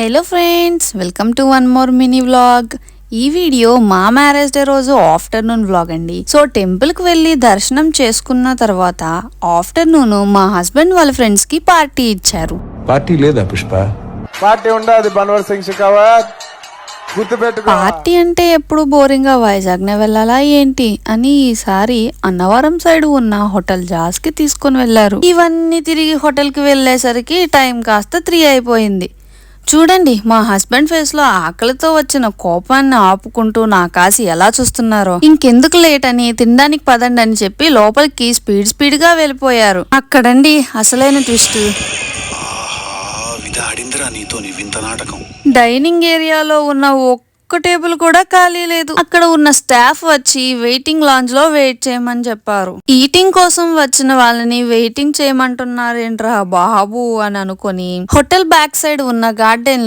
Hello friends, welcome to one more mini vlog. ఈ video మా marriage day రోజు afternoon vlog అండి. So temple కి వెళ్ళి దర్శనం చేసుకున్న తర్వాత ఆఫ్టర్నూన్ మా హస్బెండ్ వాళ్ళ ఫ్రెండ్స్ కి పార్టీ ఇచ్చారు. పార్టీ లేదా పుష్ప? పార్టీ ఉండదు బన్వర్ సింగ్ షెకావత్. పార్టీ అంటే ఎప్పుడు బోరింగ్ గా వైజాగ్ నే వెళ్ళాలా ఏంటి అని ఈసారి అన్నవరం సైడ్ ఉన్న హోటల్ జాస్ కి తీసుకొని వెళ్లారు. ఇవన్నీ తిరిగి హోటల్ కి వెళ్లేసరికి టైం కాస్త 3 అయిపోయింది. చూడండి మా హస్బెండ్ ఫేస్ లో ఆకలితో వచ్చిన కోపాన్ని ఆపుకుంటూ నా కాసి ఎలా చూస్తున్నారో. ఇంకెందుకు లేట్ అని తినడానికి పదండి అని చెప్పి లోపలికి స్పీడ్ గా వెళ్ళిపోయారు. అక్కడండి అసలైన ట్విస్ట్. డైనింగ్ ఏరియాలో ఉన్న ఒక్క టేబుల్ కూడా ఖాళీ లేదు. అక్కడ ఉన్న స్టాఫ్ వచ్చి వెయిటింగ్ లాంజ్ లో వెయిట్ చేయమని చెప్పారు. ఈటింగ్ కోసం వచ్చిన వాళ్ళని వెయిటింగ్ చేయమంటున్నారేంట్రా బాబు అని అనుకొని హోటల్ బ్యాక్ సైడ్ ఉన్న గార్డెన్ లో